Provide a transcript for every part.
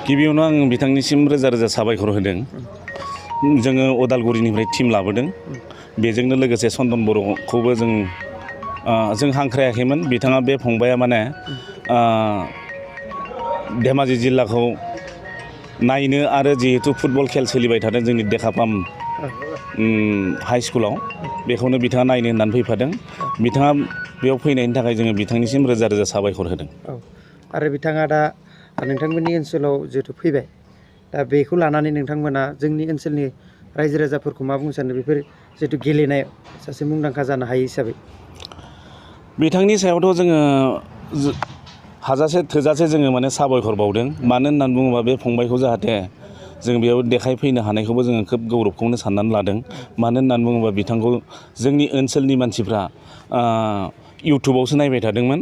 गिबियावनो आं बिथांनिसिम रोजा रोजा साबायखर होदों। जोङो उदालगुरिनिफ्राय टिम लाबोदों। बेजोंनो लोगोसे चन्दन बर'खौबो जों हांख्रायाखैमोन। बिथाङा बे फंबाया माने धेमाजि जिल्लाखौ नायनो आरो जिहेतु फुटबल खेल सोलिबाय थादों जोंनि देखापाम हाइ स्कुलाव, बेखौनो बिथाङा नायनो होननानै फैफादों। बिथाङा बेयाव फैनायनि थाखाय जोङो बिथांनिसिम रोजा रोजा साबायखर होदों। आरो बिथाङा दा नोंथांमोननि ओनसोलाव जिहेतु फैबाय, दा बेखौ लानानै नोंथांमोना जोंनि ओनसोलनि रायजो राजाफोरखौ मा बुंनो सानो बेफोर जिहेतु गेलेनायाव सासे मुंदांखा जानो हायो हिसाबै? बिथांनि सायावथ' जोङो हाजासे थोजासे जोङो माने साबायखर बावदों। मानो होननानै बुङोबा बे फंबायखौ जाहाथे जों बेयाव देखायफैनो हानायखौबो जोङो खोब गौरबखौनो साननानै लादों। मानो होननानै बुङोबा बिथांखौ जोंनि ओनसोलनि मानसिफ्रा इउटुबावसो नायबाय थादोंमोन।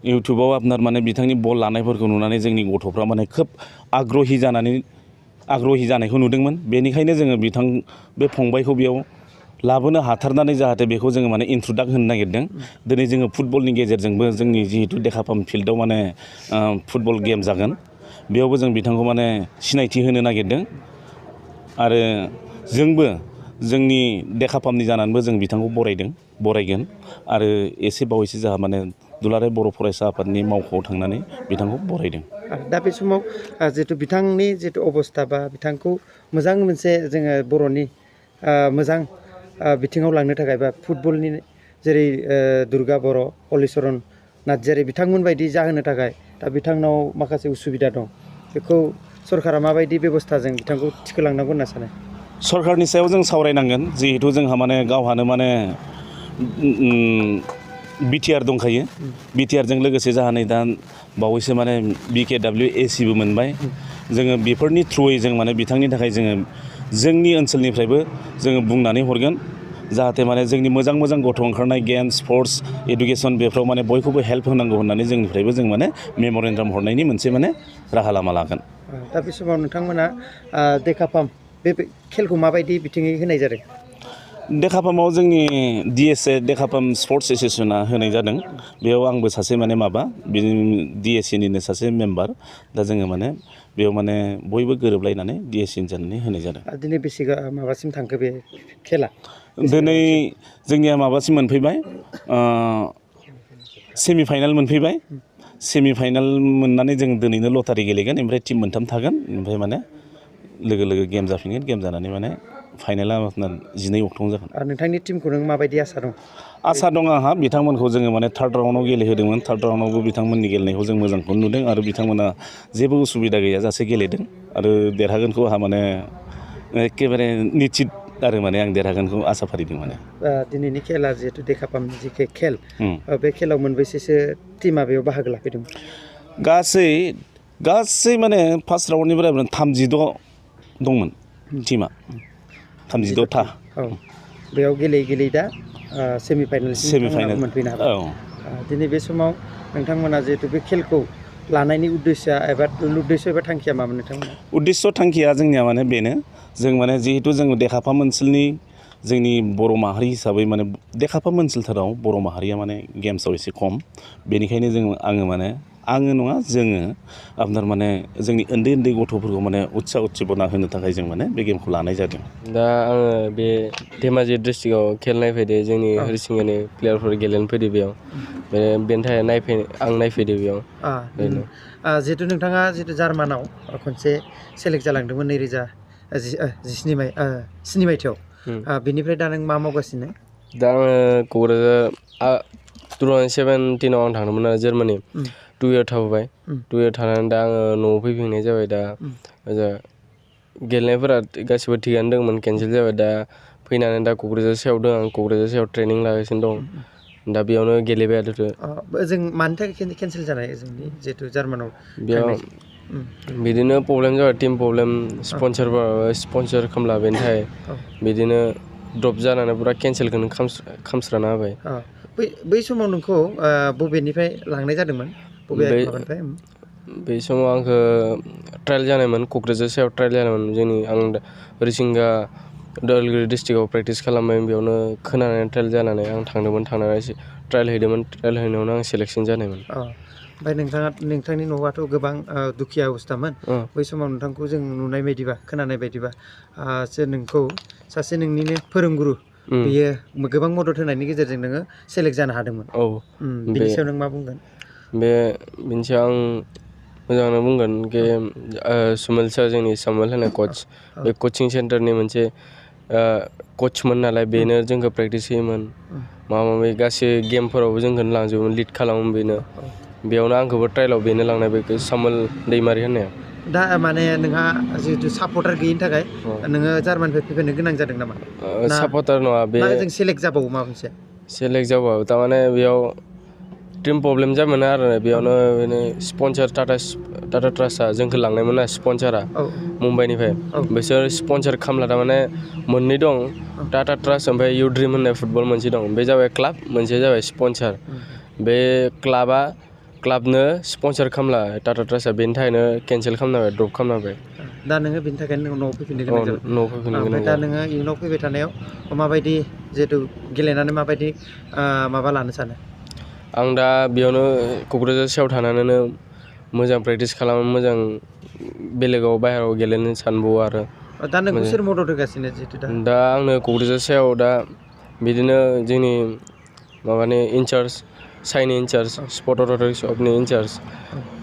इउटुबाव आपनार माने बिथांनि बल लानायफोरखौ नुनानै जोंनि गथ'फ्रा माने खोब आग्रहि जानायखौ नुदोंमोन। बेनिखायनो जोङो बे फंबायखौ बेयाव लाबोनो हाथारनानै जाहाथे बेखौ जोङो माने इन्ट्रडाक्ट होनो नागिरदों। दिनै जोङो फुटबलनि गेजेरजोंबो जोंनि जिहेतु देखापाम फिल्डआव माने फुटबल गेम जागोन, बेयावबो जों बिथांखौ माने सिनायथि होनो नागिरदों। आरो जोंबो जोंनि देखापामनि जानानैबो जों बिथांखौ बरायगोन। आरो एसे बावैसो जोंहा माने दुलाराय बर' फरायसा आफादनि मावख'आव थांनानै बिथांखौ बरायदों। दा बे समाव जिहेतु बिथांनि जिहेतु अबस्था बा बिथांखौ मोजां मोनसे जोङो बर'नि मोजां बिथिङाव लांनो थाखाय बा फुटबलनि जेरै दुर्गा बर', हलिचरन नार्जारि बिथांमोन बायदि जाहोनो थाखाय दा बिथांनाव माखासे उसुबिदा दं। बेखौ सरकारा माबायदि बेब'स्थाजों बिथांखौ थिखोलांनांगौ होनना सानो? सरकारनि सायाव जों सावरायनांगोन। जिहेथु जोंहा माने गावहानो माने बिटिआर दंखायो। बिटिआरजों लोगोसे जाहा नै दा बावैसो माने BKWACबो मोनबाय। जोङो बेफोरनि थ्रुयै जों माने बिथांनि थाखाय जोङो जोंनि ओनसोलनिफ्रायबो जोङो बुंनानै हरगोन, जाहाथे माने जोंनि मोजां मोजां गथ' ओंखारनाय गेम्स, स्पर्ट्स, इडुकेसन बेफ्राव माने बयखौबो हेल्प होनांगौ होननानै जोंनिफ्रायबो जों माने मेम'रेन्डाम हरनायनि मोनसे माने राहा लामा लागोन। दा बे समाव नोंथांमोना देखापाम बे खेलखौ माबायदि बिथिङै होनाय जादों? देखापामाव जोंनि DSA देखापाम स्पर्ट्स एस'सियेसना होनाय जादों। बेयाव आंबो सासे माने DSAनिनो सासे मेम्बार। दा जोङो माने बेयाव माने बयबो गोरोबलायनानै DSA जानानै होनाय जादों। दिनै बेसे माबासिम थांखो बे खेला? दिनै जोंनिया माबासिम मोनफैबाय, सेमिफाइनाल मोनफैबाय। सेमिफाइनाल मोननानै जों दिनैनो लटारि गेलेगोन, ओमफ्राय टिम मोनथाम थागोन। ओमफ्राय माने लोगो लोगो गेम जाफिनगोन। गेम जानानै माने फाइनाला 12 अक्ट'आव जागोन। नोंथांनि टिमखौ नों माबायदि आसा दं? आसा दं आंहा। बिथांमोनखौ जोङो माने थार्ड राउन्डआव गेलेहोदोंमोन। थार्ड राउन्डआवबो बिथांमोननि गेलेनायखौ जों मोजांखौनो नुदों आरो बिथांमोना जेबो उसुबिदा गैयाजासे गेलेदों आरो देरहागोनखौ आंहा माने एखेबारे निश्चित आरो माने आं देरहागोनखौ आसा फारिदों माने। दिनैनि खेला जिहेतु देखापामनि जि खेल, बे खेलाव मोनबेसेसो टिमा बेयाव बाहागो लाफैदोंमोन? गासै माने फार्स्ट राउन्डनिफ्राय 36 दंमोन टिमा। 36था। बेयाव गेलेयै दा सेमिफाइनाल मोनफैनो हाबाय। दिनै बे समाव नोंथांमोना जिहेतु बे खेलखौ लानायनि उद्देश्य एबा थांखिया मामोन नोंथांमोना? उद्देश्य थांखिया जोंनिया माने बेनो, जों माने जिहेतु जोङो देखापाम ओनसोलनि जोंनि बर' माहारि हिसाबै माने देखापाम ओनसोलथाराव बर' माहारिया माने गेम्सआव एसे खम। बेनिखायनो आङो नङा जोङो आपनार माने जोंनि उन्दै उन्दै गथ'फोरखौ माने उदसाबना होनो थाखाय जों माने बे गेमखौ लानाय जादों। दा आङो बे धेमाजि डिस्ट्रिक्टआव खेल नायफैदो। जोंनि हरिसिंगानि प्लेयारफोर गेलेनो फैदो बेयाव। बेनि थाखाय आं नायफैदो बेयाव। जिहेतु नोंथाङा जार्मानाव खनसे सेलेक्ट जालांदोंमोन 2017 मायथाइयाव। बेनिफ्राय दा नों मा मावगासिनो? दा आङो क'क्राझार 2017आव आं थांदोंमोन आरो जार्मानि। 2 इयार थाबोबाय। 2 इयार थानानै दा आङो न'आव फैफिननाय जाबाय। दा गेलेनायफोरा गासिबो थिगानो दंमोन, केन्सेल जाबाय। दा फैनानै दा क'क्राझार सायाव दं। आं क'क्राझार सायाव ट्रेनिं लागासिनो दं। दा बेयावनो गेलेबाय आरो। जों मानि थाखाय केन्सेल जानाय जोंनि जिहेतु जार्मानाव? बेयाव बिदिनो प्रब्लेम जाबाय, टिम प्रब्लेम, स्पन्सर खालामला बेनि थाखाय बिदिनो ड्रप जानानै फुरा केन्सेलखौनो खालामस्राना होबाय। बै समाव नोंखौ बबेनिफ्राय लांनाय जादोंमोन? बै समाव आंखौ ट्रायल जानायमोन, क'क्राझार सायाव ट्रायल जानायमोन। आं हरिसिंगा उदालगुरि डिस्ट्रिक्टआव प्रेक्टिस खालामबाय। बेयावनो खोनानानै ट्रायल जानानै आं थांदोंमोन। थांनानै ट्रायल हैदोंमोन। ट्रायल हैनायावनो आं सेलेक्सन जानायमोन। ओमफ्राय नोंथांनि न'आथ' गोबां दुखिया अबस्थामोन बै समाव नोंथांखौ जों नुनाय बायदिबा खोनानाय बायदिबा नोंखौ सासे नोंनिनो फोरोंगुरु बेयो गोबां मदद होनायनि गेजेरजों नोङो सेलेक्ट जानो हादोंमोन। बेनि सायाव नों मा बुंगोन? बेनि सायाव आं मोजाङानो बुंगोन कि सुमल सार जोंनि सामुल होनाय कच बे कचिं सेन्टारनि मोनसे कचमोन नालाय बेनो जोंखौ प्रेक्टिस होयोमोन माबा माबि गासै गेमफोरावबो जोंखौनो लांजोबोमोन लिड खालामोमोन बेनो बेयावनो आंखौबो ट्रायलाव बेनो लांनाय बे सामुल दैमारि होननाया। दा माने नोंहा जिहेतु सापर्टार गैयिनि थाखाय नोङो जार्मानिफ्राय फैफिननो गोनां जादों नामा? सापर्टार नङा बे जों सेलेक्ट जाबावो माबा मोनसे सेलेक्ट जाबावो थारमाने बेयाव टिम प्रब्लेम जामोन आरो बेयावनो स्पन्सार टाटा ट्रास्टआ जोंखौ लांनायमोन ना स्पन्सारा मुम्बाइनिफ्राय बिसोर स्पन्सार खालामला थारमाने मोननै दं टाटा ट्रास्ट ओमफ्राय इउ ड्रिम होननाय फुटबल मोनसे दं बे जाबाय क्लाब मोनसे जाबाय स्पन्सार बे क्लाबनो स्पन्सार खालामला टाटा ट्रास्टआ बेनि थाखायनो केन्सेल खालामना होबाय ड्रप खालामना होबाय। दा नोङो बेनि थाखायनो न'आव फैफिननो गोनां जाबाय। न'आव फैफिननो गोनां ओमफ्राय दा नोङो इयुनाव फैबाय थानायाव माबायदि जिहेतु गेलेनानै माबायदि माबा लानो सानो? आं दा बेयावनो क'क्राझार सायाव थानानैनो मोजां प्रेक्टिस खालामो मोजां बेलेगाव बाहेरायाव गेलेनो सानबावो आरो। दा नोंखौ सोर मदद होगासिनो जिहेतु दा आंनो क'क्राझार सायाव दा बिदिनो जोंनि माबानि इनचार्ज साइनि इनचार्ज स्पर्ट अथ'रिटि अफनि इनचार्ज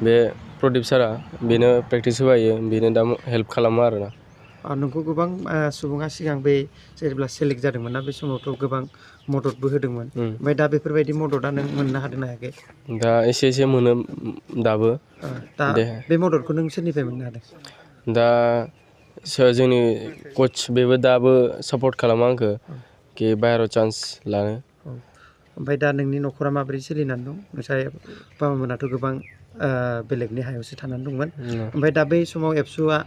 बे प्रदीप सारा बेनो प्रेक्टिस होबायो बेनो दा हेल्प खालामो आरोना। नोंखौ गोबां सुबुङा सिगां बे जेब्ला सेलेक्ट जादोंमोन ना बे समावथ' गोबां मददबो होदोंमोन ओमफ्राय दा बेफोरबायदि मददआ नों मोननो हादोंना हायाखै? दा एसे एसे मोनो दाबो। दा बे मददखौ नों सोरनिफ्राय मोननो हादों? दा जोंनि कच बेबो दाबो सापर्ट खालामो आंखौ कि बाहेरायाव चान्स लानो। ओमफ्राय दा नोंनि न'खरा माबोरै सोलिनानै दं? नोंसा बाबामोनाथ' गोबां बेलेगनि हायावसो थानानै दंमोन ओमफ्राय दा बै समाव एबसुआ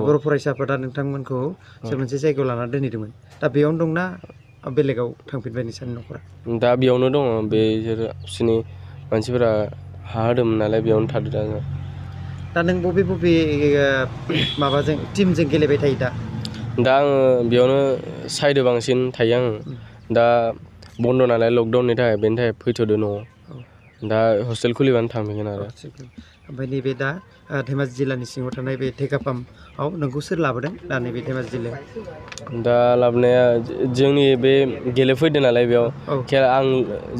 बर' फरायसाफोरा नोंथांमोनखौ मोनसे जायगायाव लानानै दोनहैदोंमोन दा बेयावनो दंना बेलेगाव थांफिनबाय नोंसानि न'खरा? दा बेयावनो दङ बिसोर बिसोरनि मानसिफोरा हा होदोंमोन नालाय बेयावनो थादों दा। दा नों बबे माबाजों टिमजों गेलेबाय थायो दा? दा आङो बेयावनो साइडो बांसिन थायो आङो दा बन्द' नालाय लकडाउननि थाखाय बेनि थाखाय फैथ'दो न'आव दा हस्टेल खुलिबानो थांफिनगोन आरो। ओमफ्राय नैबे दा धेमाजि जिल्लानि सिङाव थानाय बे थेकापाम्पआव नोंखौ सोर लाबोदों दा नैबे धेमाजि जिल्लायाव? दा लाबोनाया जोंनि बे गेलेफैदो नालाय बेयाव आं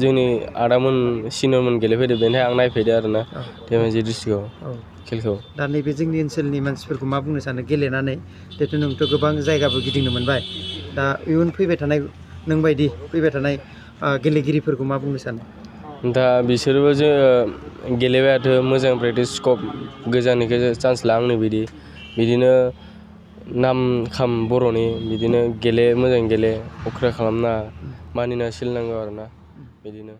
जोंनि आदामोन सिनियरमोन गेलेफैदो बेनि थाखाय आं नायफैदो आरोना धेमाजि डिस्ट्रिक्टआव खेलखौ। दा नैबे जोंनि ओनसोलनि मानसिफोरखौ मा बुंनो सानो गेलेनानै जिहेतु नोंथ' गोबां जायगाबो गिदिंनो मोनबाय दा इयुन फैबाय थानाय नोंबायदि फैबाय थानाय गेलेगिरिफोरखौ मा बुंनो सानो? दा बिसोरबो गेलेबायाथ' मोजां प्रेक्टिस स्कप गोजाननिखौ चान्स ला आंनो बिदिनो नाम खाम बर'नि बिदिनो मोजां गेले अख्रा खालामनाङा मानिना सोलिनांगौ आरोना बिदिनो।